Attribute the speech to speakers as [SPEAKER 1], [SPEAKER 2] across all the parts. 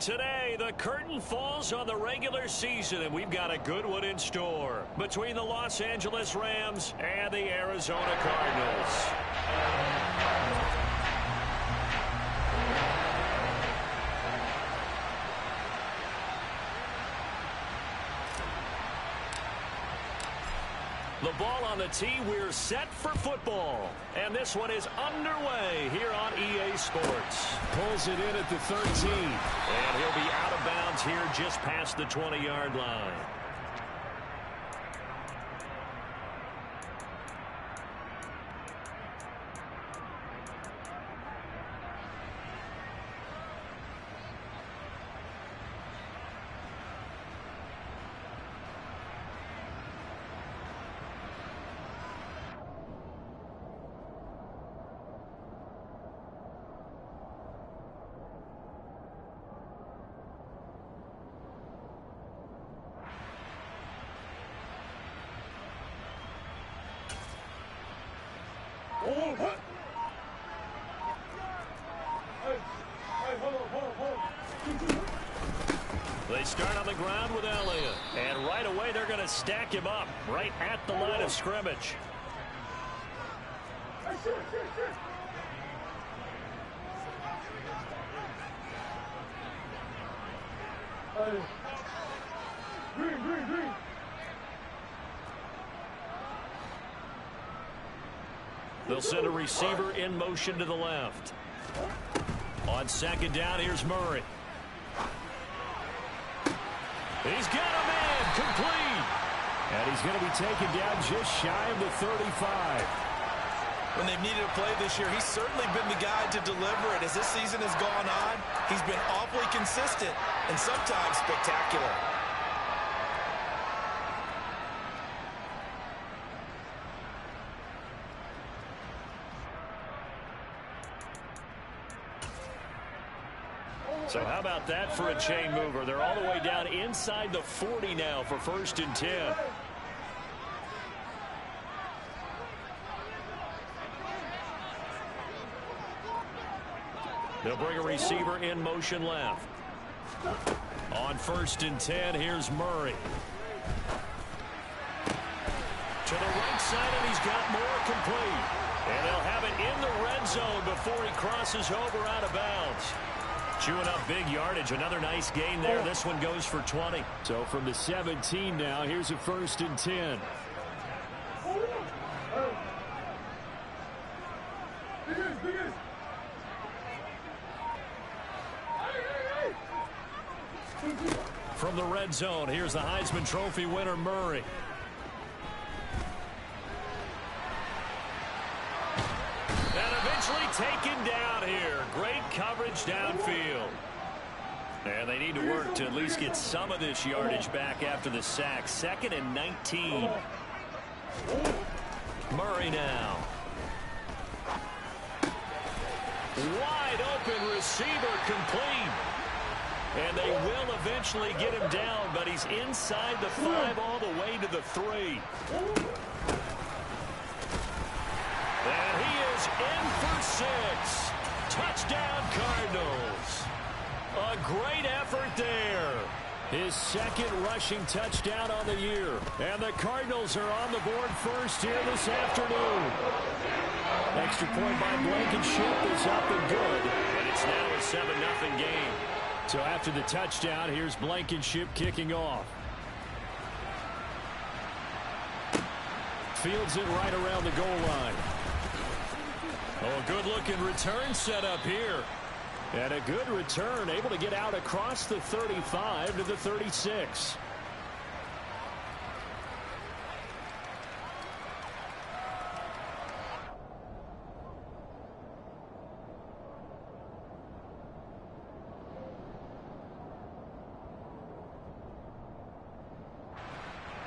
[SPEAKER 1] Today, the curtain falls on the regular season, and we've got a good one in store between the Los Angeles Rams and the Arizona Cardinals. The ball on the tee, we're set for football. And this one is underway here on EA Sports.
[SPEAKER 2] Pulls it in at the 13.
[SPEAKER 1] And he'll be out of bounds here just past the 20-yard line. They start on the ground with Elliott. And right away, they're going to stack him up right at the line of scrimmage. They'll send a receiver in motion to the left. On second down, here's Murray. He's got a man complete.
[SPEAKER 2] And he's going to be taken down just shy of the 35.
[SPEAKER 3] When they've needed a play this year, he's certainly been the guy to deliver it. As this season has gone on, he's been awfully consistent and sometimes spectacular.
[SPEAKER 1] So how about that for a chain mover? They're all the way down inside the 40 now for 1st and 10. They'll bring a receiver in motion left. On 1st and 10, here's Murray. To the right side, and he's got more complete. And they'll have it in the red zone before he crosses over out of bounds. Chewing up big yardage. Another nice gain there. This one goes for 20.
[SPEAKER 2] So from the 17 now, here's a 1st and 10.
[SPEAKER 1] From the red zone, here's the Heisman Trophy winner, Murray. And eventually taken down here. Great coverage downfield. And they need to work to at least get some of this yardage back after the sack. 2nd and 19. Murray now. Wide open receiver complete. And they will eventually get him down, but he's inside the 5 all the way to the 3. And he is in for 6. Touchdown, Cardinals. A great effort there.
[SPEAKER 2] His 2nd rushing touchdown on the year. And the Cardinals are on the board first here this afternoon. Extra point by Blankenship is up and good.
[SPEAKER 1] And it's now a 7-0 game.
[SPEAKER 2] So after the touchdown, here's Blankenship kicking off. Fields it right around the goal line.
[SPEAKER 1] Oh, a good-looking return set up here.
[SPEAKER 2] And a good return, able to get out across the 35 to the 36.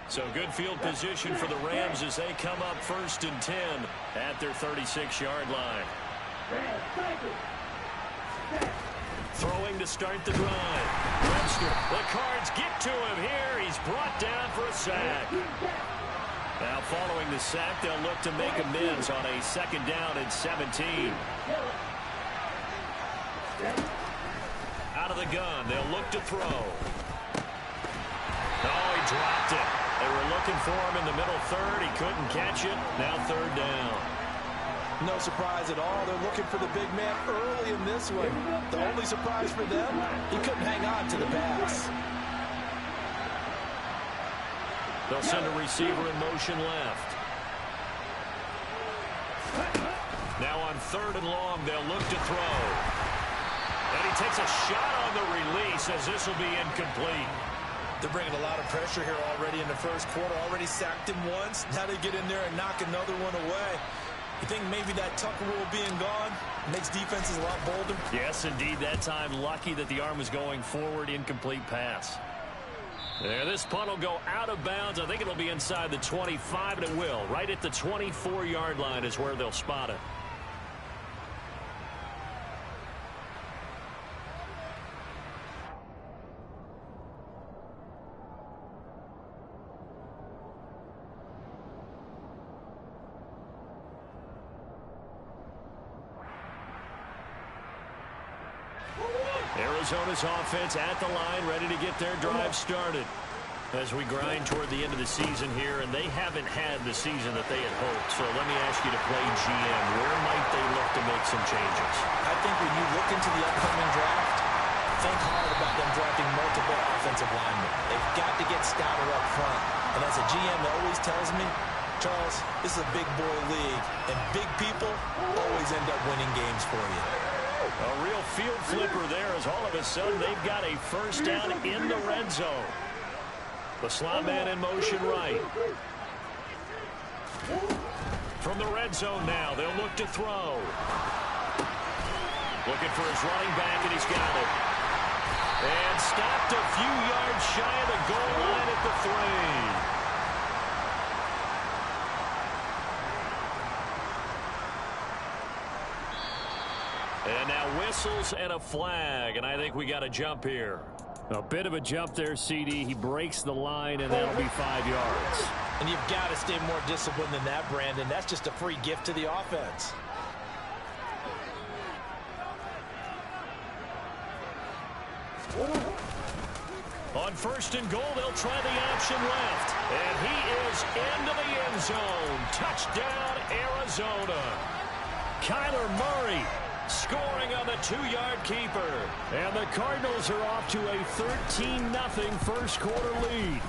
[SPEAKER 1] So good field position for the Rams as they come up 1st and 10 at their 36-yard line. Throwing to start the drive. Webster, the Cards get to him here. He's brought down for a sack. Now following the sack, they'll look to make amends on a 2nd down and 17. Out of the gun. They'll look to throw. Oh, he dropped it. They were looking for him in the middle third. He couldn't catch it. Now third down.
[SPEAKER 3] No surprise at all. They're looking for the big man early in this one. The only surprise for them, he couldn't hang on to the pass.
[SPEAKER 1] They'll send a receiver in motion left. Now on third and long, they'll look to throw. And he takes a shot on the release as this will be incomplete.
[SPEAKER 3] They're bringing a lot of pressure here already in the first quarter. Already sacked him once. Now they get in there and knock another one away. You think maybe that Tucker rule being gone makes defenses a lot bolder?
[SPEAKER 1] Yes, indeed. That time, lucky that the arm was going forward. Incomplete pass. There, this punt will go out of bounds. I think it'll be inside the 25, and it will. Right at the 24-yard line is where they'll spot it. Arizona's offense at the line, ready to get their drive started. As we grind toward the end of the season here, and they haven't had the season that they had hoped. So let me ask you to play GM. Where might they look to make some changes?
[SPEAKER 3] I think when you look into the upcoming draft, think hard about them drafting multiple offensive linemen. They've got to get stouter up front. And as a GM always tells me, Charles, this is a big boy league, and big people always end up winning games for you.
[SPEAKER 1] A real field flipper there as all of a sudden they've got a first down in the red zone. The slot man in motion right. From the red zone now, they'll look to throw. Looking for his running back, and he's got it. And stopped a few yards shy of the goal line at the 3. And now whistles and a flag, and I think we got a jump here.
[SPEAKER 2] A bit of a jump there, CD. He breaks the line, and that'll be 5 yards.
[SPEAKER 3] And you've got to stay more disciplined than that, Brandon. That's just a free gift to the offense.
[SPEAKER 1] On first and goal, they'll try the option left. And he is into the end zone. Touchdown, Arizona. Kyler Murray scoring on the 2-yard keeper.
[SPEAKER 2] And the Cardinals are off to a 13-0 first quarter lead.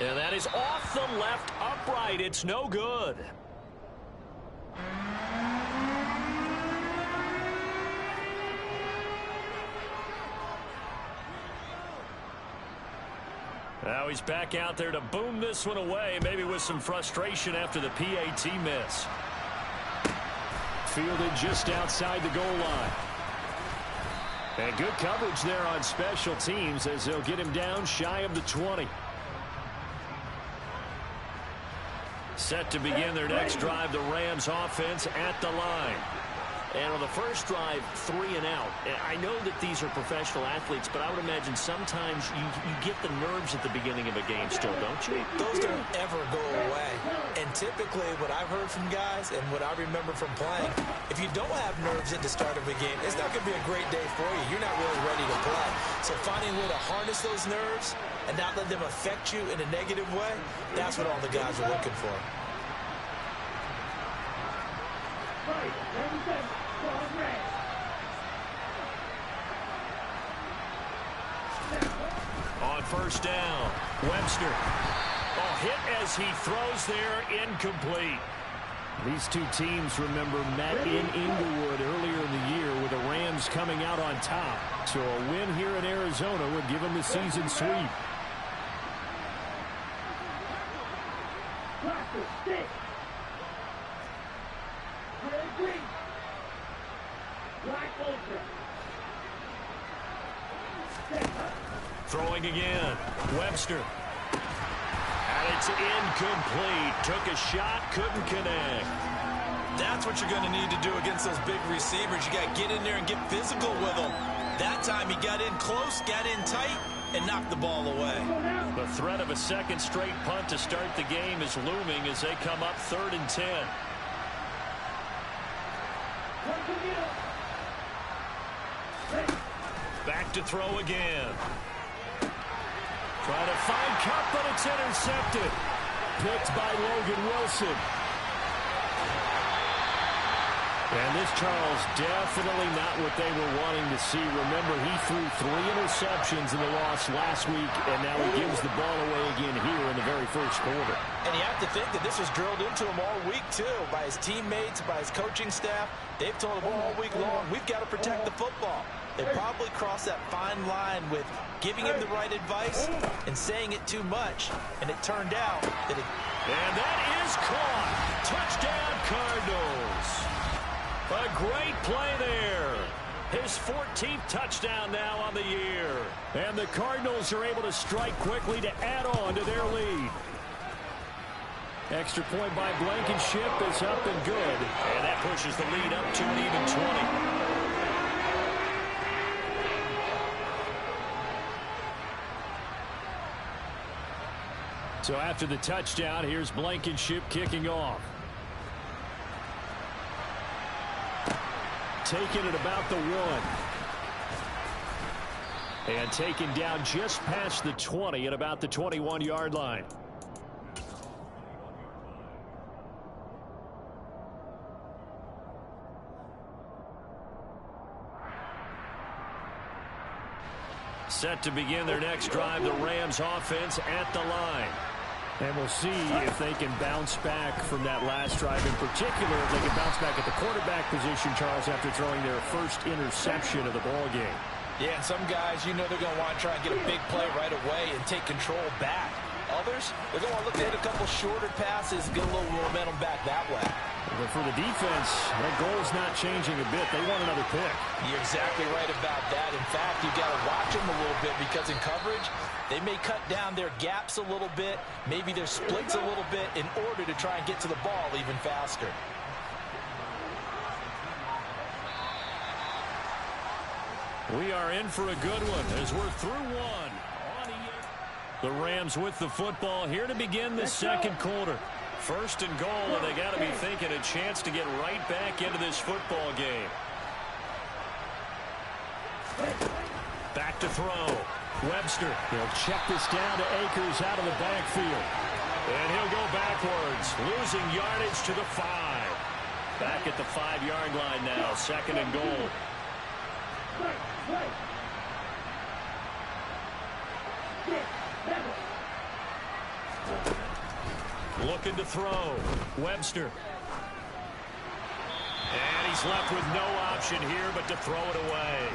[SPEAKER 1] And that is off the left upright. It's no good. Now he's back out there to boom this one away, maybe with some frustration after the PAT miss.
[SPEAKER 2] Fielded just outside the goal line. And good coverage there on special teams as they'll get him down shy of the 20.
[SPEAKER 1] Set to begin their next drive, the Rams offense at the line. And on the first drive, 3 and out. I know that these are professional athletes, but I would imagine sometimes you get the nerves at the beginning of a game still, don't you?
[SPEAKER 3] Those don't ever go away. And typically what I've heard from guys and what I remember from playing, if you don't have nerves at the start of a game, it's not going to be a great day for you. You're not really ready to play. So finding a way to harness those nerves and not let them affect you in a negative way, that's what all the guys are looking for.
[SPEAKER 1] On first down, Webster. Oh, hit as he throws there, incomplete.
[SPEAKER 2] These two teams, remember, met in Inglewood earlier in the year with the Rams coming out on top. So a win here in Arizona would give them the season sweep.
[SPEAKER 1] Throwing again, Webster. And it's incomplete. Took a shot, couldn't connect.
[SPEAKER 3] That's what you're going to need to do against those big receivers. You got to get in there and get physical with them. That time he got in close, got in tight, and knocked the ball away.
[SPEAKER 1] The threat of a second straight punt to start the game is looming as they come up 3rd and 10. Back to throw again. Trying to find Cup, but it's intercepted. Picked by Logan Wilson. And this, Charles, definitely not what they were wanting to see. Remember, he threw 3 interceptions in the loss last week, and now he gives the ball away again here in the very first quarter.
[SPEAKER 3] And you have to think that this was drilled into him all week, too, by his teammates, by his coaching staff. They've told him all week long, we've got to protect the football. They probably crossed that fine line with giving him the right advice and saying it too much. And it turned out that it...
[SPEAKER 1] And that is caught. Touchdown, Cardinals. A great play there. His 14th touchdown now on the year.
[SPEAKER 2] And the Cardinals are able to strike quickly to add on to their lead. Extra point by Blankenship is up and good.
[SPEAKER 1] And that pushes the lead up to an even 20.
[SPEAKER 2] So after the touchdown, here's Blankenship kicking off. Taken at about the 1. And taken down just past the 20 at about the 21-yard line.
[SPEAKER 1] Set to begin their next drive, the Rams offense at the line.
[SPEAKER 2] And we'll see if they can bounce back from that last drive. In particular, if they can bounce back at the quarterback position, Charles, after throwing their first interception of the ball game.
[SPEAKER 3] Yeah, and some guys, you know they're going to want to try and get a big play right away and take control back. Others, they're going to look to hit a couple shorter passes, get a little momentum back that way.
[SPEAKER 2] But for the defense, that goal is not changing a bit. They want another pick.
[SPEAKER 3] You're exactly right about that. In fact, you've got to watch them a little bit because in coverage, they may cut down their gaps a little bit, maybe their splits a little bit in order to try and get to the ball even faster.
[SPEAKER 1] We are in for a good one as we're through one. The Rams with the football here to begin the second quarter. First and goal, and they got to be thinking a chance to get right back into this football game. Back to throw. Webster.
[SPEAKER 2] He'll check this down to Akers out of the backfield.
[SPEAKER 1] And he'll go backwards, losing yardage to the 5. Back at the 5-yard line now, second and goal. Looking to throw. Webster. And he's left with no option here but to throw it away.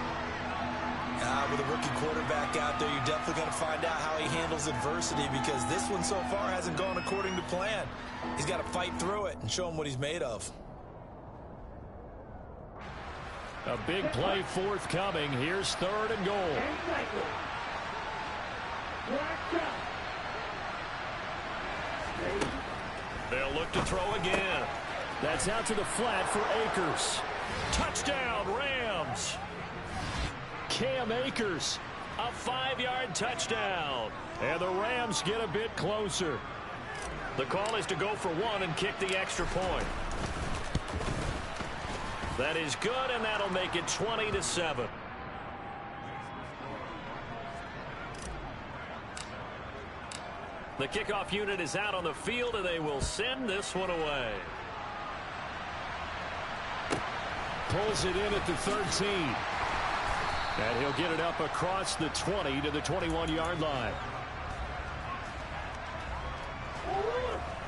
[SPEAKER 3] With a rookie quarterback out there, you're definitely going to find out how he handles adversity because this one so far hasn't gone according to plan. He's got to fight through it and show him what he's made of.
[SPEAKER 2] A big play forthcoming. Here's third and goal.
[SPEAKER 1] They'll look to throw again.
[SPEAKER 2] That's out to the flat for Akers.
[SPEAKER 1] Touchdown, Rams.
[SPEAKER 2] Cam Akers,
[SPEAKER 1] a 5-yard touchdown.
[SPEAKER 2] And the Rams get a bit closer.
[SPEAKER 1] The call is to go for 1 and kick the extra point. That is good, and that'll make it 20-7. The kickoff unit is out on the field, and they will send this one away.
[SPEAKER 2] Pulls it in at the 13. And he'll get it up across the 20 to the 21-yard line.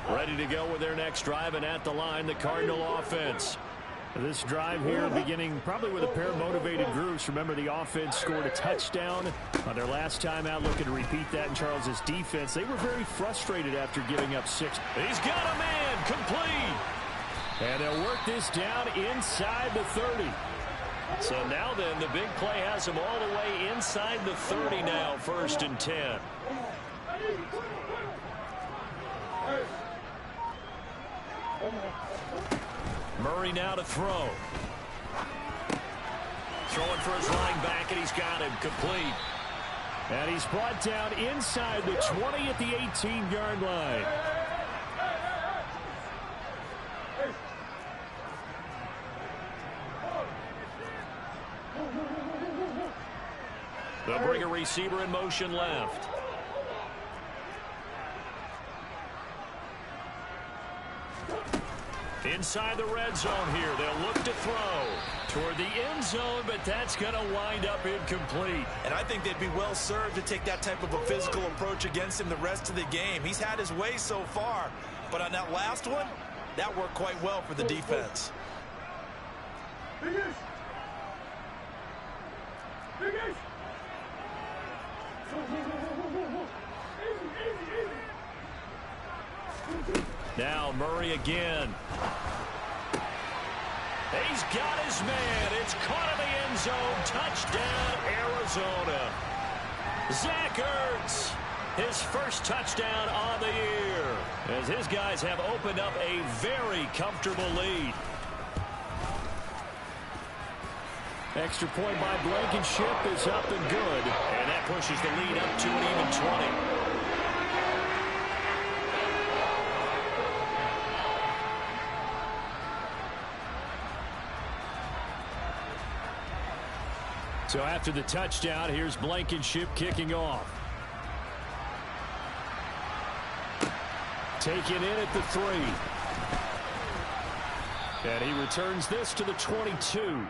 [SPEAKER 1] Ready to go with their next drive, and at the line, the Cardinal offense.
[SPEAKER 2] This drive here beginning probably with a pair of motivated groups. Remember, the offense scored a touchdown on their last time out. Looking to repeat that in Charles's defense. They were very frustrated after giving up 6.
[SPEAKER 1] He's got a man complete.
[SPEAKER 2] And they'll work this down inside the 30.
[SPEAKER 1] So now then, the big play has him all the way inside the 30 now, 1st and 10. Murray now to throw. Throwing for his line back, and he's got him complete.
[SPEAKER 2] And he's brought down inside the 20 at the 18-yard line.
[SPEAKER 1] They'll bring a receiver in motion left. Inside the red zone here. They'll look to throw toward the end zone, but that's going to wind up incomplete.
[SPEAKER 3] And I think they'd be well served to take that type of a physical approach against him the rest of the game. He's had his way so far, but on that last one, that worked quite well for the defense.
[SPEAKER 1] Now Murray again. He's got his man. It's caught in the end zone. Touchdown, Arizona. Zach Ertz, his first touchdown on the year, as his guys have opened up a very comfortable lead.
[SPEAKER 2] Extra point by Blankenship is up and good.
[SPEAKER 1] And that pushes the lead up to an even 20.
[SPEAKER 2] So after the touchdown, here's Blankenship kicking off. Taken in at the 3. And he returns this to the 22.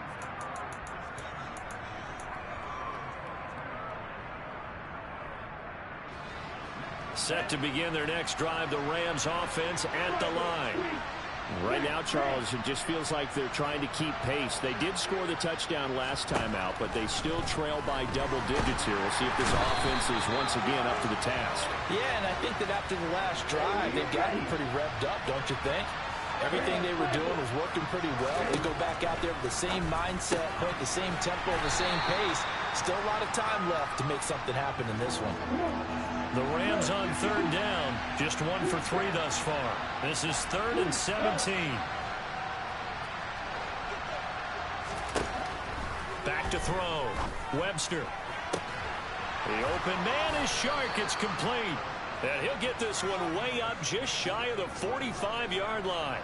[SPEAKER 1] Set to begin their next drive, the Rams offense at the line.
[SPEAKER 2] Right now, Charles, it just feels like they're trying to keep pace. They did score the touchdown last time out, but they still trail by double digits here. We'll see if this offense is once again up to the task.
[SPEAKER 3] Yeah, and I think that after the last drive, they've gotten pretty revved up, don't you think? Everything they were doing was working pretty well. They go back out there with the same mindset, put the same tempo, the same pace. Still a lot of time left to make something happen in this one.
[SPEAKER 1] The Rams on third down, just 1 for 3 thus far. This is 3rd and 17. Back to throw. Webster. The open man is Shark. It's complete. And he'll get this one way up just shy of the 45-yard line.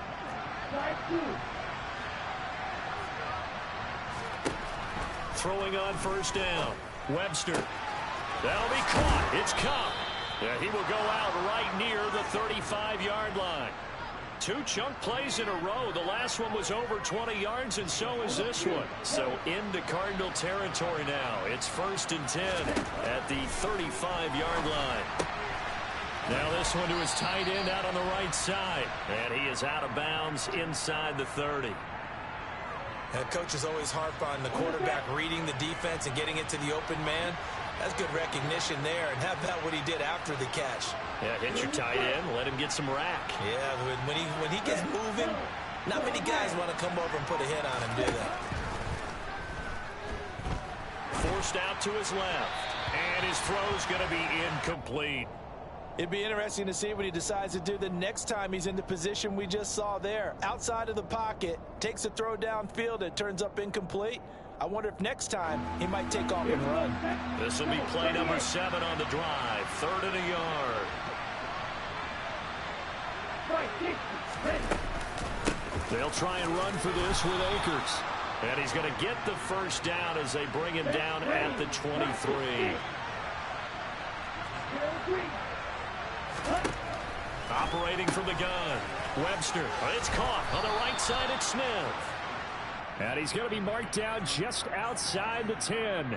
[SPEAKER 1] Throwing on first down. Webster. That'll be caught. It's caught. Yeah, he will go out right near the 35-yard line. 2 chunk plays in a row. The last one was over 20 yards, and so is this one. So into Cardinal territory now. It's 1st and 10 at the 35-yard line. Now this one to his tight end out on the right side. And he is out of bounds inside the 30.
[SPEAKER 3] And coaches always harp on the quarterback reading the defense and getting it to the open man. That's good recognition there. And how about what he did after the catch?
[SPEAKER 1] Yeah, hit your tight end. Let him get some rack.
[SPEAKER 3] Yeah, when he gets moving, not many guys want to come over and put a hit on him, do they?
[SPEAKER 1] Forced out to his left. And his throw's going to be incomplete.
[SPEAKER 3] It'd be interesting to see what he decides to do the next time he's in the position we just saw there. Outside of the pocket, takes a throw downfield, it turns up incomplete. I wonder if next time he might take off and run.
[SPEAKER 1] This will be play number 7 on the drive. 3rd and a yard. They'll try and run for this with Akers. And he's going to get the first down as they bring him down at the 23. Operating from the gun. Webster. It's caught on the right side at Smith.
[SPEAKER 2] And he's going to be marked down just outside the 10.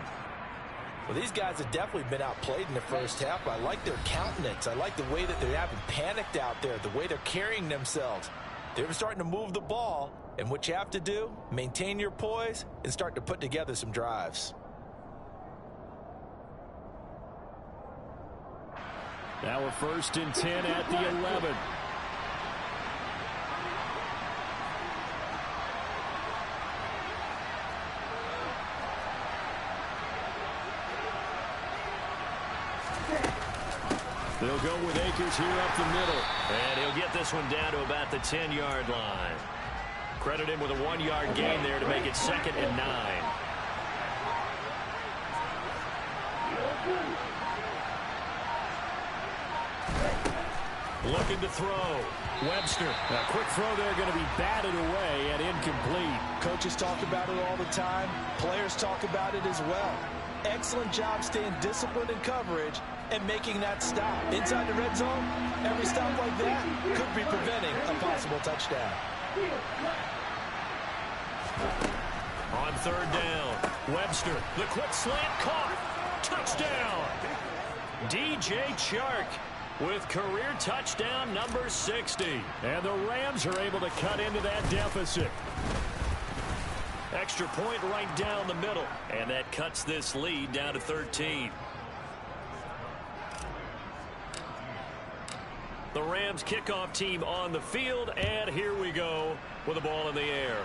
[SPEAKER 3] Well, these guys have definitely been outplayed in the first half. I like their countenance. I like the way that they haven't panicked out there, the way they're carrying themselves. They're starting to move the ball, and what you have to do, maintain your poise and start to put together some drives.
[SPEAKER 2] Now we're 1st and 10 at the 11. They'll go with Akers here up the middle.
[SPEAKER 1] And he'll get this one down to about the 10-yard line. Credit him with a 1-yard gain there to make it 2nd and 9. Looking to throw. Webster.
[SPEAKER 2] A quick throw there going to be batted away and incomplete.
[SPEAKER 3] Coaches talk about it all the time. Players talk about it as well. Excellent job staying disciplined in coverage and making that stop. Inside the red zone, every stop like that could be preventing a possible touchdown.
[SPEAKER 1] On third down, Webster, the quick slant caught. Touchdown! DJ Chark with career touchdown number 60. And the Rams are able to cut into that deficit. Extra point right down the middle. And that cuts this lead down to 13. The Rams kickoff team on the field, and here we go with the ball in the air.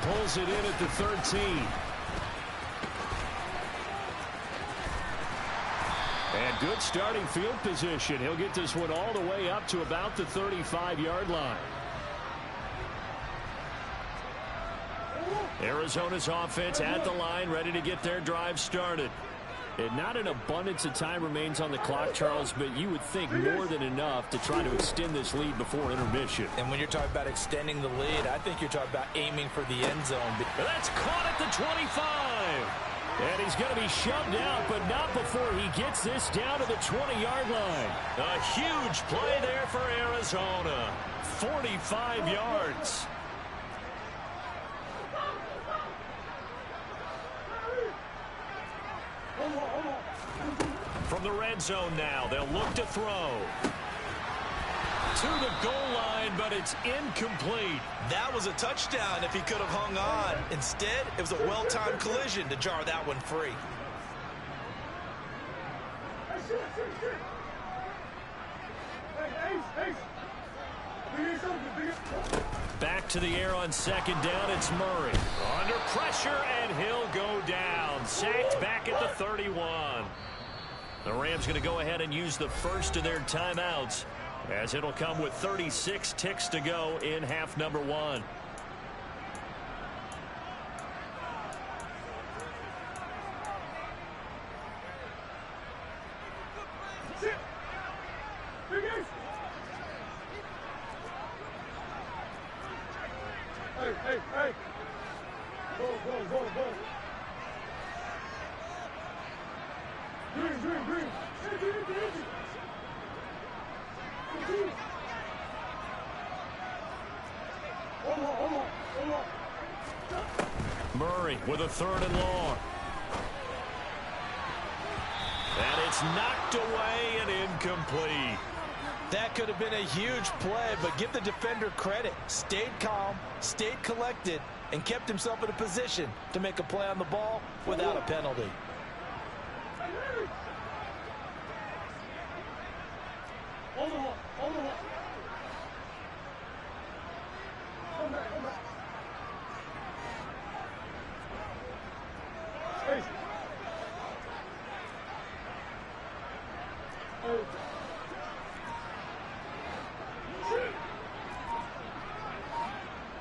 [SPEAKER 2] Pulls it in at the 13. And good starting field position. He'll get this one all the way up to about the 35-yard line. Arizona's offense at the line, ready to get their drive started. And not an abundance of time remains on the clock, Charles, but you would think more than enough to try to extend this lead before intermission.
[SPEAKER 3] And when you're talking about extending the lead, I think you're talking about aiming for the end zone.
[SPEAKER 1] That's caught at the 25.
[SPEAKER 2] And he's going to be shoved out, but not before he gets this down to the 20-yard line.
[SPEAKER 1] A huge play there for Arizona. 45 yards. From the red zone now, they'll look to throw. To the goal line, but it's incomplete.
[SPEAKER 3] That was a touchdown if he could have hung on. Instead, it was a well-timed collision to jar that one free.
[SPEAKER 1] Back to the air on second down, it's Murray. Under pressure, and he'll go down. Sacked back at the 31. The Rams going to go ahead and use the first of their timeouts, as it'll come with 36 ticks to go in half number one.
[SPEAKER 4] Hey. Go. Green. Hold on.
[SPEAKER 1] Murray with a third and long. And it's knocked away and incomplete.
[SPEAKER 3] That could have been a huge play, but give the defender credit. Stayed calm, stayed collected, and kept himself in a position to make a play on the ball without a penalty.
[SPEAKER 4] Hold on. Come back. Space.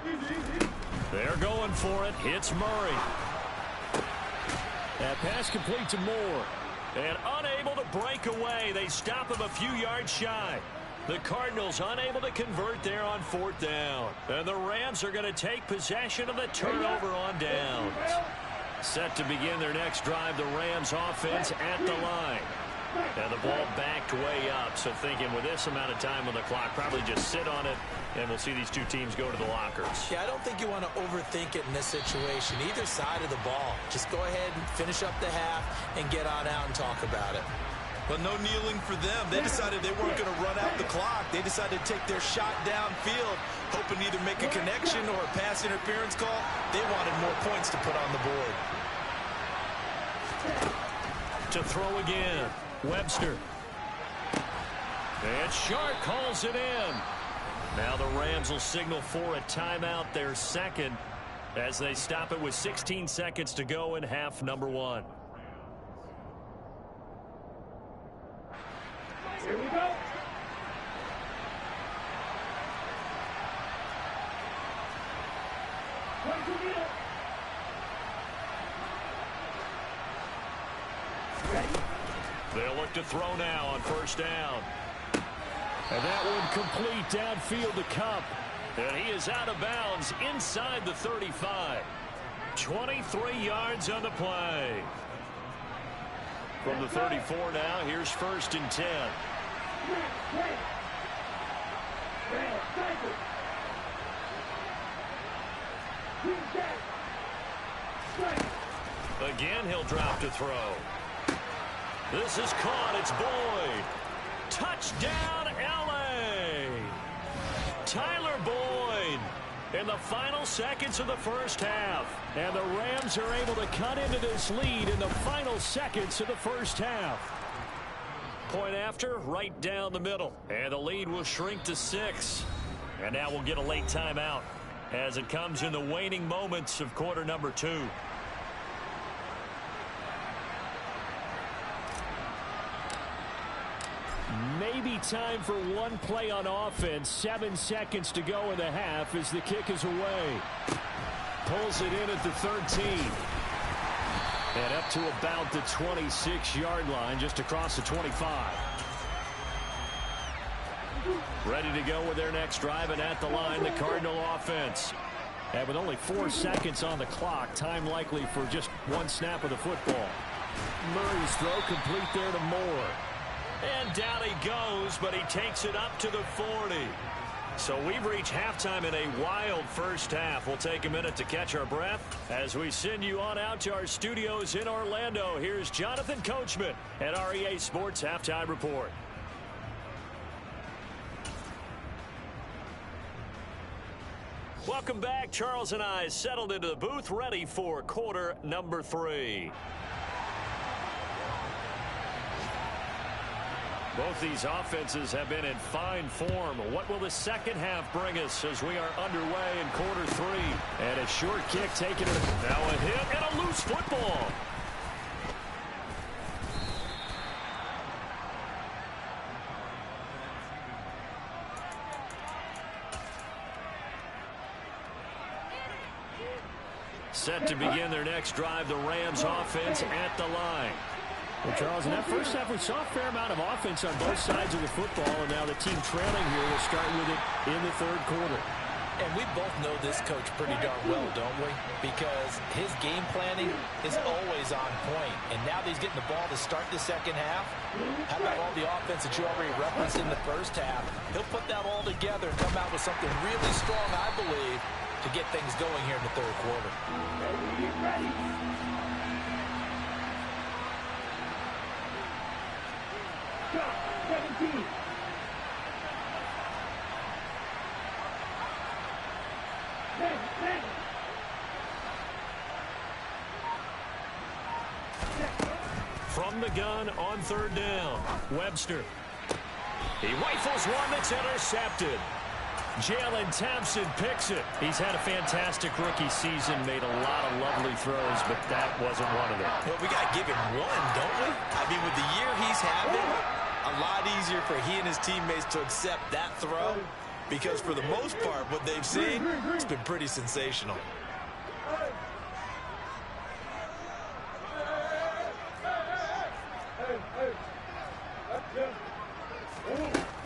[SPEAKER 4] Easy.
[SPEAKER 1] They're going for it. Hits Murray.
[SPEAKER 2] That pass complete to Moore.
[SPEAKER 1] And unable to break away. They stop him a few yards shy. The Cardinals unable to convert there on fourth down. And the Rams are going to take possession of the turnover on downs. Set to begin their next drive, the Rams offense at the line. And the ball backed way up. So thinking with this amount of time on the clock, probably just sit on it, and we'll see these two teams go to the lockers.
[SPEAKER 3] Yeah, I don't think you want to overthink it in this situation. Either side of the ball. Just go ahead and finish up the half and get on out and talk about it. But no kneeling for them. They decided they weren't going to run out the clock. They decided to take their shot downfield, hoping to either make a connection or a pass interference call. They wanted more points to put on the board.
[SPEAKER 1] To throw again, Webster. And Shark calls it in. Now the Rams will signal for a timeout, their second, as they stop it with 16 seconds to go in half number one.
[SPEAKER 4] Here we go.
[SPEAKER 1] They'll look to throw now on first down.
[SPEAKER 2] And that one complete downfield to Cup.
[SPEAKER 1] And he is out of bounds inside the 35. 23 yards on the play. From the 34 now, here's 1st and 10. Again, he'll drop to throw. This is caught. It's Boyd. Touchdown, L.A. Tyler Boyd in the final seconds of the first half. And the Rams are able to cut into this lead in the final seconds of the first half. Point after, right down the middle. And the lead will shrink to 6. And now we'll get a late timeout as it comes in the waning moments of quarter number 2.
[SPEAKER 2] Maybe time for one play on offense. 7 seconds to go in the half as the kick is away. Pulls it in at the 13. And up to about the 26-yard line, just across the 25. Ready to go with their next drive, and at the line, the Cardinal offense. And with only 4 seconds on the clock, time likely for just one snap of the football. Murray's throw complete there to Moore.
[SPEAKER 1] And down he goes, but he takes it up to the 40. So we've reached halftime in a wild first half. We'll take a minute to catch our breath as we send you on out to our studios in Orlando. Here's Jonathan Coachman at REA Sports Halftime Report. Welcome back. Charles and I settled into the booth, ready for quarter number 3. Both these offenses have been in fine form. What will the second half bring us as we are underway in quarter 3? And a short kick taken. Now a hit and a loose football. Set to begin their next drive, the Rams offense at the line.
[SPEAKER 2] Well, Charles, in that first half, we saw a fair amount of offense on both sides of the football, and now the team trailing here will start with it in the third quarter.
[SPEAKER 3] And we both know this coach pretty darn well, don't we? Because his game planning is always on point. And now that he's getting the ball to start the second half, how about all the offense that you already referenced in the first half? He'll put that all together and come out with something really strong, I believe, to get things going here in the third quarter.
[SPEAKER 1] From the gun on third down, Webster. He rifles one that's intercepted. Jalen Thompson picks it. He's had a fantastic rookie season, made a lot of lovely throws, but that wasn't one of them.
[SPEAKER 3] Well, we got to give him one, don't we? I mean, with the year he's having, a lot easier for he and his teammates to accept that throw, because for the most part, what they've seen, it's been pretty sensational.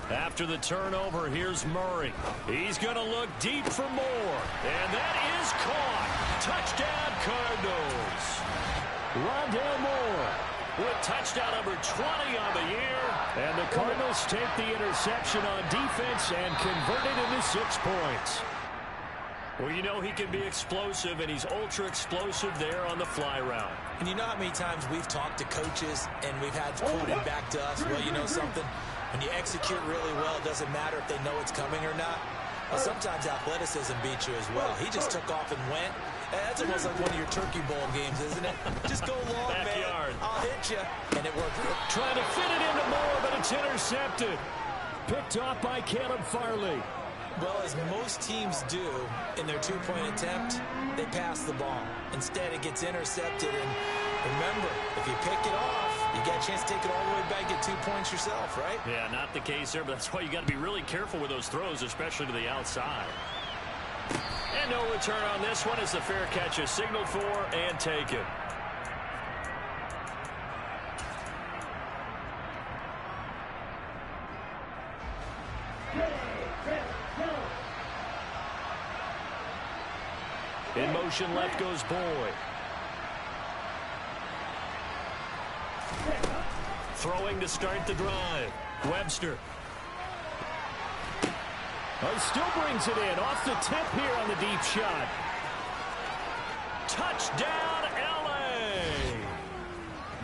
[SPEAKER 1] After the turnover, here's Murray. He's going to look deep for more. And that is caught. Touchdown, Cardinals.
[SPEAKER 2] Rondale Moore
[SPEAKER 1] with touchdown number 20 on the year.
[SPEAKER 2] And the Cardinals take the interception on defense and convert it into 6 points.
[SPEAKER 1] Well, you know he can be explosive, and he's ultra-explosive there on the fly route.
[SPEAKER 3] And you know how many times we've talked to coaches and we've had quoted back to us, well, you know something? When you execute really well, it doesn't matter if they know it's coming or not. Well, sometimes athleticism beats you as well. He just took off and went. That's almost like one of your Turkey Bowl games, isn't it? Just go long,
[SPEAKER 1] Backyard.
[SPEAKER 3] man. I'll hit you. And it worked.
[SPEAKER 1] Trying to fit it into Moore, but it's intercepted.
[SPEAKER 2] Picked off by Caleb Farley.
[SPEAKER 3] Well, as most teams do in their two-point attempt, they pass the ball. Instead, it gets intercepted. And remember, if you pick it off, you got a chance to take it all the way back, get 2 points yourself, right?
[SPEAKER 1] Yeah, not the case there, but that's why you got to be really careful with those throws, especially to the outside. And no return on this one as the fair catch is signaled for and taken. In motion left goes Boyd. Throwing to start the drive. Webster.
[SPEAKER 2] Oh, he still brings it in. Off the tip here on the deep shot.
[SPEAKER 1] Touchdown, L.A.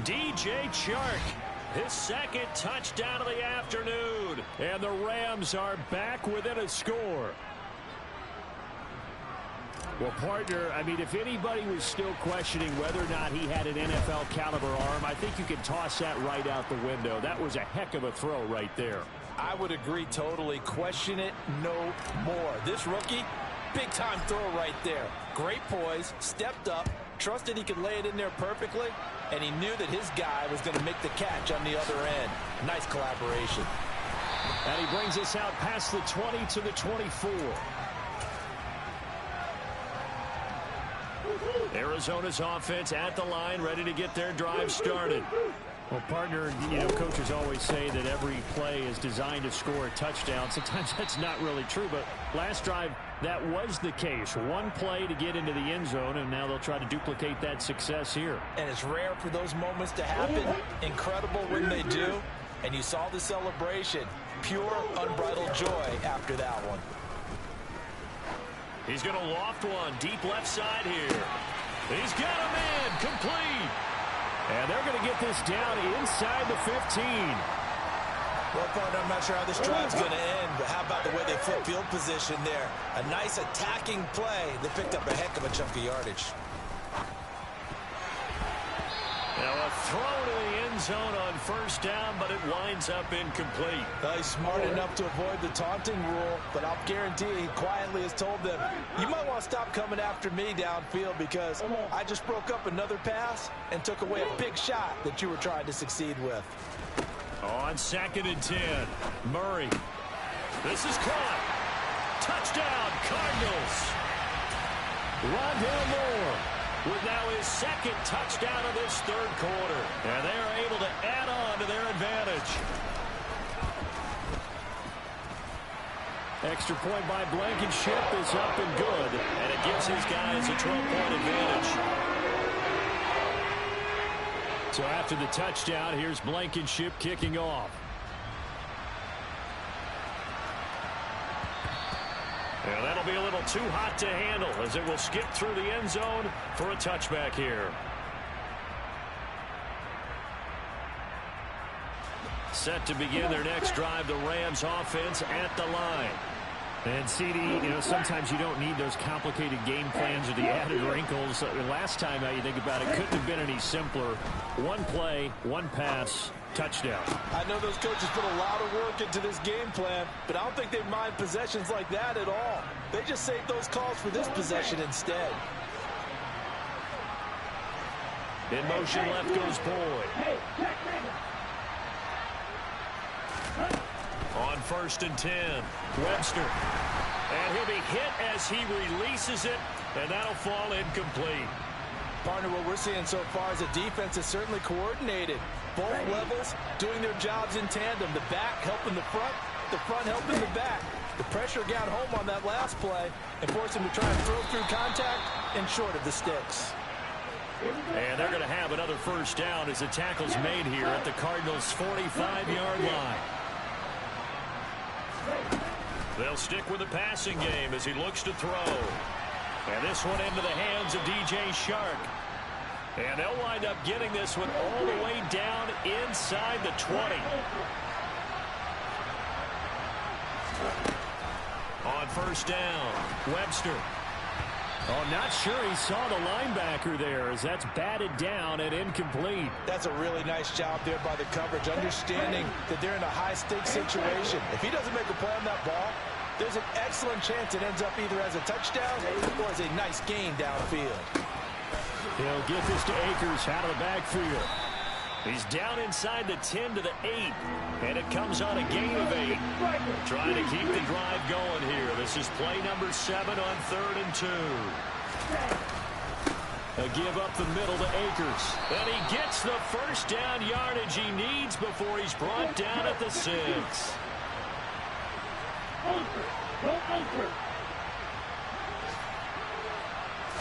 [SPEAKER 1] DJ Chark. His second touchdown of the afternoon.
[SPEAKER 2] And the Rams are back within a score. Well, partner, I mean, if anybody was still questioning whether or not he had an NFL caliber arm, I think you can toss that right out the window. That was a heck of a throw right there.
[SPEAKER 3] I would agree totally. Question it no more. This rookie, big-time throw right there. Great poise, stepped up, trusted he could lay it in there perfectly, and he knew that his guy was going to make the catch on the other end. Nice collaboration.
[SPEAKER 2] And he brings us out past the 20 to the 24.
[SPEAKER 1] Arizona's offense at the line, ready to get their drive started.
[SPEAKER 2] Well, partner, you know, coaches always say that every play is designed to score a touchdown. Sometimes that's not really true, but last drive, that was the case. One play to get into the end zone, and now they'll try to duplicate that success here.
[SPEAKER 3] And it's rare for those moments to happen. Incredible when they do. And you saw the celebration. Pure, unbridled joy after that one.
[SPEAKER 1] He's going to loft one deep left side here. He's got a man complete.
[SPEAKER 2] And they're going to get this down inside the 15.
[SPEAKER 3] Well, partner, I'm not sure how this drive's going to end, but how about the way they flip field position there? A nice attacking play. They picked up a heck of a chunk of yardage.
[SPEAKER 1] Now a throw to the end zone on first down, but it winds up incomplete.
[SPEAKER 3] He's smart enough to avoid the taunting rule, but I'll guarantee he quietly has told them, you might want to stop coming after me downfield because I just broke up another pass and took away a big shot that you were trying to succeed with.
[SPEAKER 1] On 2nd and 10, Murray. This is caught. Touchdown, Cardinals.
[SPEAKER 2] Rondale Moore
[SPEAKER 1] with now his second touchdown of this third quarter. And they are able to add on to their advantage.
[SPEAKER 2] Extra point by Blankenship is up and good.
[SPEAKER 1] And it gives his guys a 12-point advantage.
[SPEAKER 2] So after the touchdown, here's Blankenship kicking off.
[SPEAKER 1] And that'll be a little too hot to handle as it will skip through the end zone for a touchback here. Set to begin their next drive, the Rams offense at the line.
[SPEAKER 2] And CD, you know, sometimes you don't need those complicated game plans or the added wrinkles. Last time, now you think about it, couldn't have been any simpler. One play, one pass, touchdown.
[SPEAKER 3] I know those coaches put a lot of work into this game plan, but I don't think they mind possessions like that at all. They just saved those calls for this possession instead.
[SPEAKER 1] In motion left goes Boyd. On 1st and 10, Webster. And he'll be hit as he releases it, and that'll fall incomplete.
[SPEAKER 3] Partner, what we're seeing so far is a defense is certainly coordinated. Both levels doing their jobs in tandem. The back helping the front helping the back. The pressure got home on that last play and forced him to try and throw through contact and short of the sticks.
[SPEAKER 1] And they're going to have another first down as the tackle's made here at the Cardinals' 45-yard line. They'll stick with the passing game as he looks to throw. And this one into the hands of DJ Chark. And they'll wind up getting this one all the way down inside the 20. On first down, Webster.
[SPEAKER 2] Oh, not sure he saw the linebacker there as that's batted down and incomplete.
[SPEAKER 3] That's a really nice job there by the coverage, understanding that they're in a high-stakes situation. If he doesn't make a play on that ball, there's an excellent chance it ends up either as a touchdown or as a nice gain downfield.
[SPEAKER 2] He'll get this to Akers out of the backfield.
[SPEAKER 1] He's down inside the 10 to the 8, and it comes on a gain of 8. Trying to keep the drive going here. This is play number 7 on 3rd and 2. A give up the middle to Akers. And he gets the first down yardage he needs before he's brought down at the 6.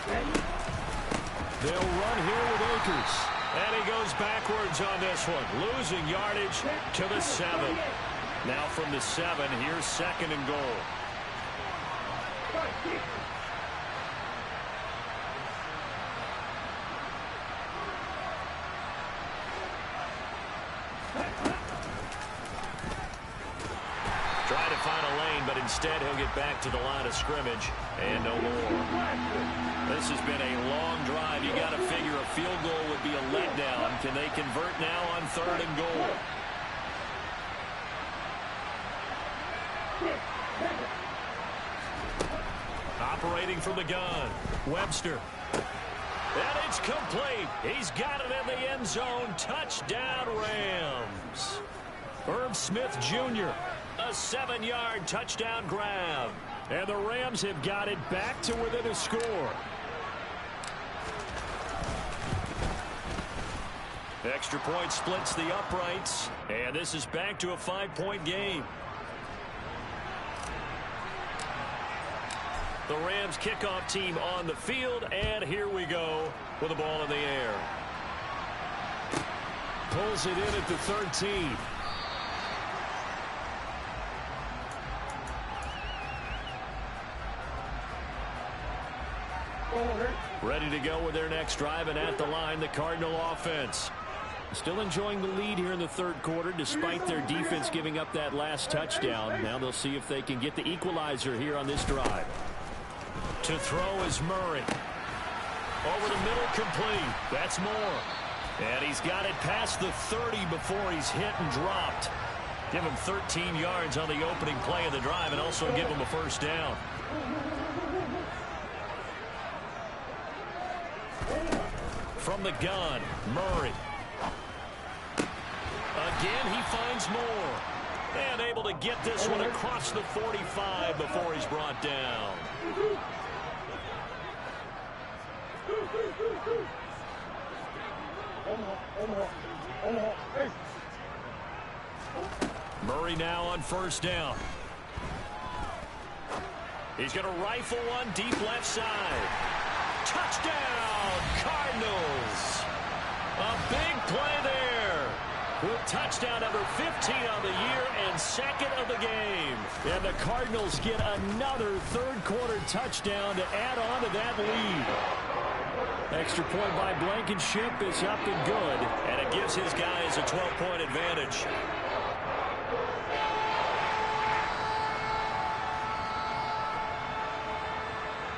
[SPEAKER 2] They'll run here with Akers.
[SPEAKER 1] And he goes backwards on this one, losing yardage to the 7. Now from the 7, here's 2nd and goal. Trying to find a lane, but instead he'll get back to the line of scrimmage and no more. This has been a long drive. You got to figure a field goal would be a letdown. Can they convert now on 3rd and goal? Operating from the gun, Webster. And it's complete. He's got it in the end zone. Touchdown, Rams. Herb Smith Jr., a 7-yard touchdown grab.
[SPEAKER 2] And the Rams have got it back to within a score.
[SPEAKER 1] Extra point splits the uprights. And this is back to a 5-point game. The Rams kickoff team on the field, and here we go with the ball in the air.
[SPEAKER 2] Pulls it in at the 13.
[SPEAKER 1] Ready to go with their next drive, and at the line, the Cardinal offense.
[SPEAKER 2] Still enjoying the lead here in the 3rd quarter, despite their defense giving up that last touchdown. Now they'll see if they can get the equalizer here on this drive.
[SPEAKER 1] To throw is Murray. Over the middle, complete. That's Moore. And he's got it past the 30 before he's hit and dropped. Give him 13 yards on the opening play of the drive and also give him a 1st down. From the gun, Murray. Again, he finds Moore. And able to get this one across the 45 before he's brought down. Murray now on 1st down. He's going to rifle one deep left side. Touchdown, Cardinals. A big play there. With touchdown number 15 on the year and 2nd of the game.
[SPEAKER 2] And the Cardinals get another 3rd quarter touchdown to add on to that lead. Extra point by Blankenship is up and good.
[SPEAKER 1] And it gives his guys a 12-point advantage.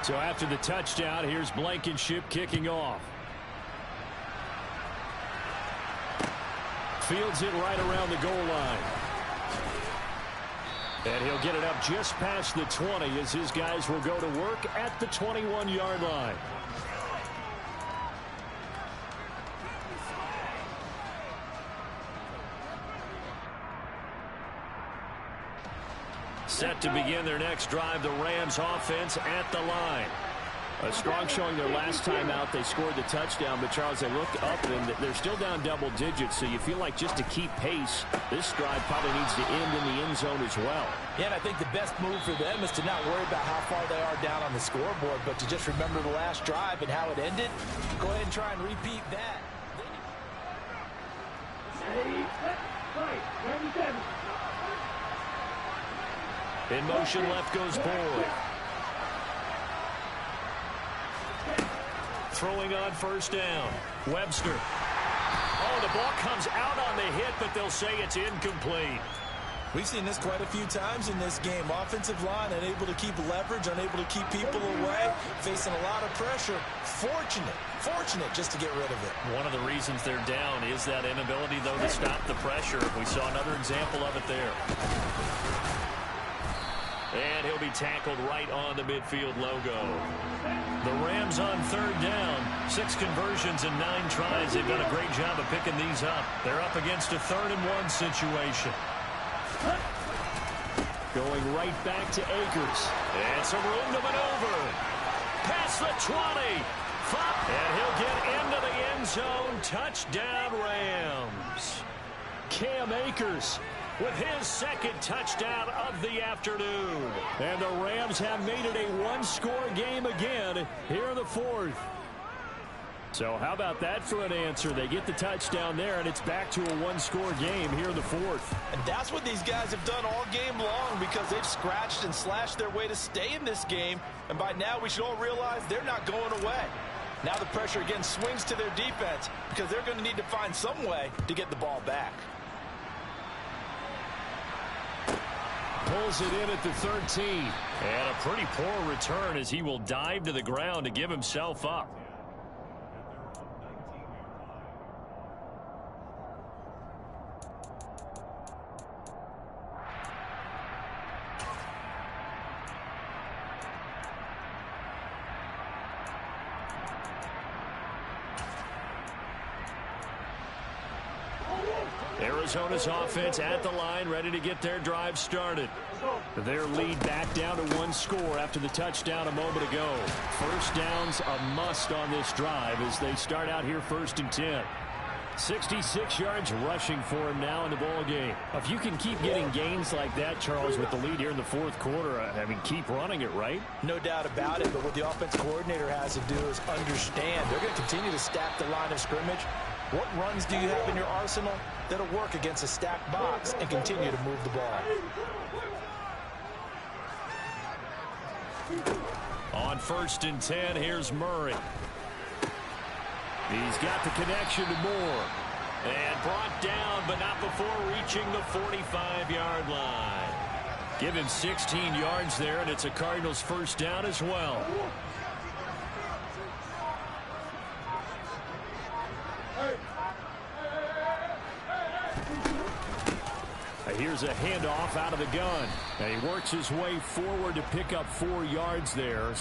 [SPEAKER 2] So after the touchdown, here's Blankenship kicking off. Fields it right around the goal line. And he'll get it up just past the 20 as his guys will go to work at the 21-yard line.
[SPEAKER 1] Set to begin their next drive, the Rams offense at the line.
[SPEAKER 2] A strong showing their last time out. They scored the touchdown, but Charles, they looked up and they're still down double digits, so you feel like just to keep pace, this drive probably needs to end in the end zone as well.
[SPEAKER 3] Yeah, and I think the best move for them is to not worry about how far they are down on the scoreboard, but to just remember the last drive and how it ended. Go ahead and try and repeat that.
[SPEAKER 1] In motion, left goes Boyd. Throwing on 1st down. Webster. Oh, the ball comes out on the hit, but they'll say it's incomplete.
[SPEAKER 3] We've seen this quite a few times in this game. Offensive line unable to keep leverage, unable to keep people away, facing a lot of pressure. Fortunate just to get rid of it.
[SPEAKER 1] One of the reasons they're down is that inability, though, to stop the pressure. We saw another example of it there. And he'll be tackled right on the midfield logo. The Rams on 3rd down. 6 conversions and 9 tries. They've done a great job of picking these up. They're up against a 3rd and 1 situation.
[SPEAKER 2] Going right back to Akers.
[SPEAKER 1] And some room to maneuver. Past the 20. And he'll get into the end zone. Touchdown, Rams.
[SPEAKER 2] Cam Akers
[SPEAKER 1] with his second touchdown of the afternoon.
[SPEAKER 2] And the Rams have made it a one-score game again here in the fourth. So how about that for an answer? They get the touchdown there, and it's back to a one-score game here in the fourth.
[SPEAKER 3] And that's what these guys have done all game long, because they've scratched and slashed their way to stay in this game. And by now, we should all realize they're not going away. Now the pressure again swings to their defense, because they're going to need to find some way to get the ball back.
[SPEAKER 2] Pulls it in at the 13.
[SPEAKER 1] And a pretty poor return as he will dive to the ground to give himself up. Arizona's offense at the line, ready to get their drive started.
[SPEAKER 2] Their lead back down to one score after the touchdown a moment ago. First down's a must on this drive as they start out here 1st and 10. 66 yards rushing for him now in the ball game. If you can keep getting gains like that, Charles, with the lead here in the fourth quarter, I mean, keep running it, right?
[SPEAKER 3] No doubt about it, but what the offense coordinator has to do is understand they're going to continue to stack the line of scrimmage. What runs do you have in your arsenal that'll work against a stacked box and continue to move the ball?
[SPEAKER 1] On 1st and 10, here's Murray.
[SPEAKER 2] He's got the connection to Moore.
[SPEAKER 1] And brought down, but not before reaching the 45-yard line. Give him 16 yards there, and it's a Cardinals first down as well.
[SPEAKER 2] Here's a handoff out of the gun. And he works his way forward to pick up 4 yards there.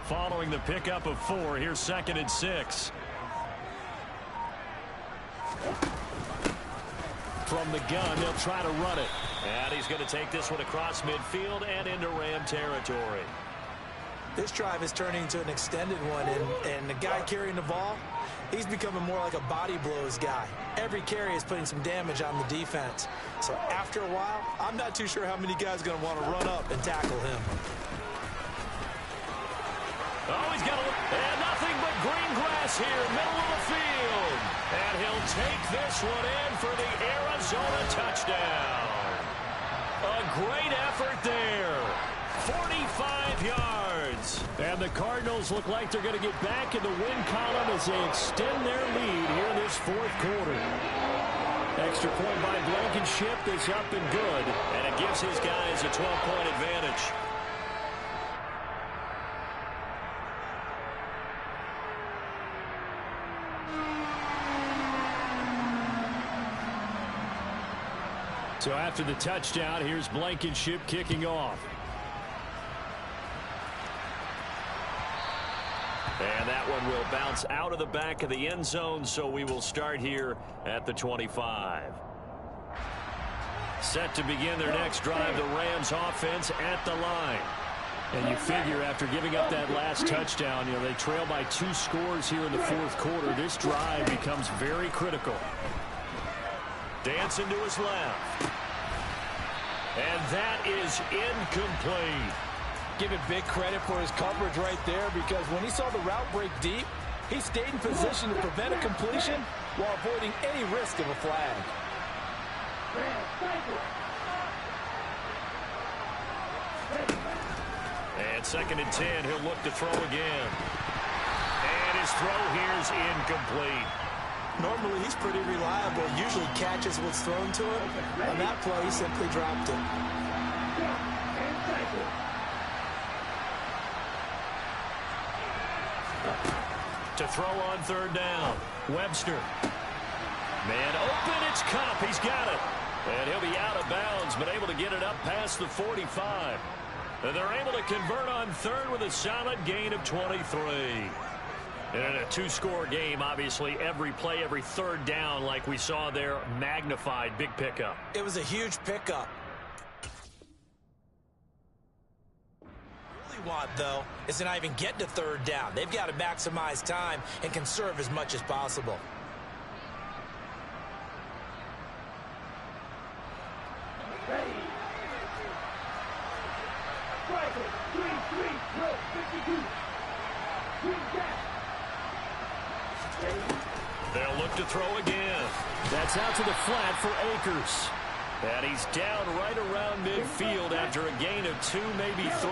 [SPEAKER 1] Following the pickup of 4, here's 2nd and 6.
[SPEAKER 2] From the gun, they'll try to run it.
[SPEAKER 1] And he's going to take this one across midfield and into Ram territory.
[SPEAKER 3] This drive is turning into an extended one, and the guy carrying the ball, he's becoming more like a body blows guy. Every carry is putting some damage on the defense. So after a while, I'm not too sure how many guys are going to want to run up and tackle him.
[SPEAKER 1] Oh, he's got and nothing but green grass here, middle of the field. And he'll take this one in for the Arizona touchdown. A great effort there. 45 yards.
[SPEAKER 2] And the Cardinals look like they're going to get back in the win column as they extend their lead here in this fourth quarter. Extra point by Blankenship is up and good.
[SPEAKER 1] And it gives his guys a 12-point advantage.
[SPEAKER 2] So after the touchdown, here's Blankenship kicking off.
[SPEAKER 1] And that one will bounce out of the back of the end zone, so we will start here at the 25. Set to begin their next drive, the Rams offense at the line. And you figure after giving up that last touchdown, they trail by 2 scores here in the fourth quarter. This drive becomes very critical. Dancing to his left. And that is incomplete.
[SPEAKER 3] Give it big credit for his coverage right there, because when he saw the route break deep, he stayed in position to prevent a completion while avoiding any risk of a flag.
[SPEAKER 1] And 2nd and 10, he'll look to throw again. And his throw here is incomplete.
[SPEAKER 3] Normally, he's pretty reliable, usually catches what's thrown to him. On that play, he simply dropped it.
[SPEAKER 1] To throw on 3rd down, Webster. Man open, it's Cup. He's got it. And he'll be out of bounds, but able to get it up past the 45. And they're able to convert on 3rd with a solid gain of 23. And in a 2-score game, obviously, every play, every 3rd down, like we saw there, magnified. Big pickup.
[SPEAKER 3] It was a huge pickup. Want, though, is to not even get to 3rd down. They've got to maximize time and conserve as much as possible.
[SPEAKER 1] They'll look to throw again.
[SPEAKER 2] That's out to the flat for Akers.
[SPEAKER 1] And he's down right around midfield after a gain of 2, maybe 3.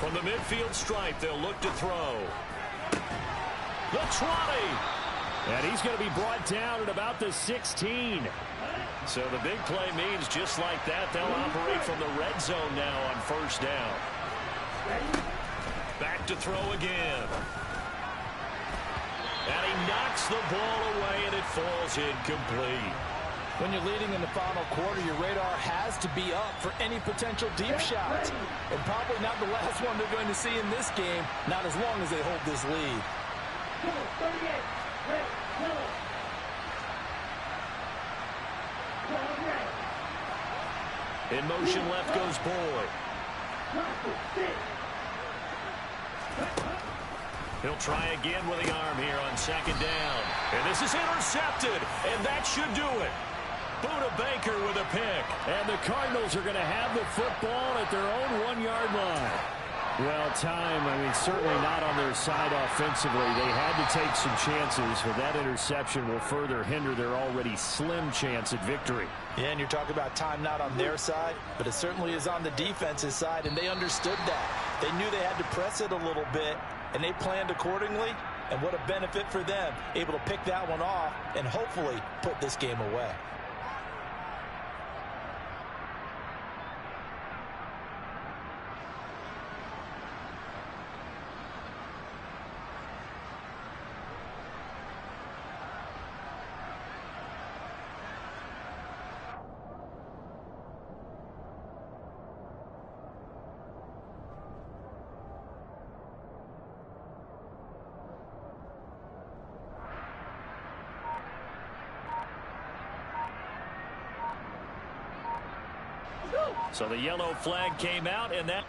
[SPEAKER 1] From the midfield stripe, they'll look to throw. The 20.
[SPEAKER 2] And he's going to be brought down at about the 16.
[SPEAKER 1] So the big play means just like that, they'll operate from the red zone now on 1st down. Back to throw again. And he knocks the ball away, and it falls incomplete.
[SPEAKER 3] When you're leading in the final quarter, your radar has to be up for any potential deep shots. And probably not the last one they're going to see in this game, not as long as they hold this lead.
[SPEAKER 1] In motion left goes Boyd. He'll try again with the arm here on 2nd down. And this is intercepted, and that should do it. Buda Baker with a pick.
[SPEAKER 2] And the Cardinals are going to have the football at their own 1-yard line. Well, certainly not on their side offensively. They had to take some chances, but that interception will further hinder their already slim chance at victory.
[SPEAKER 3] Yeah, and you're talking about time not on their side, but it certainly is on the defensive side, and they understood that. They knew they had to press it a little bit, and they planned accordingly, and what a benefit for them, able to pick that one off and hopefully put this game away.
[SPEAKER 1] So the yellow flag came out, and that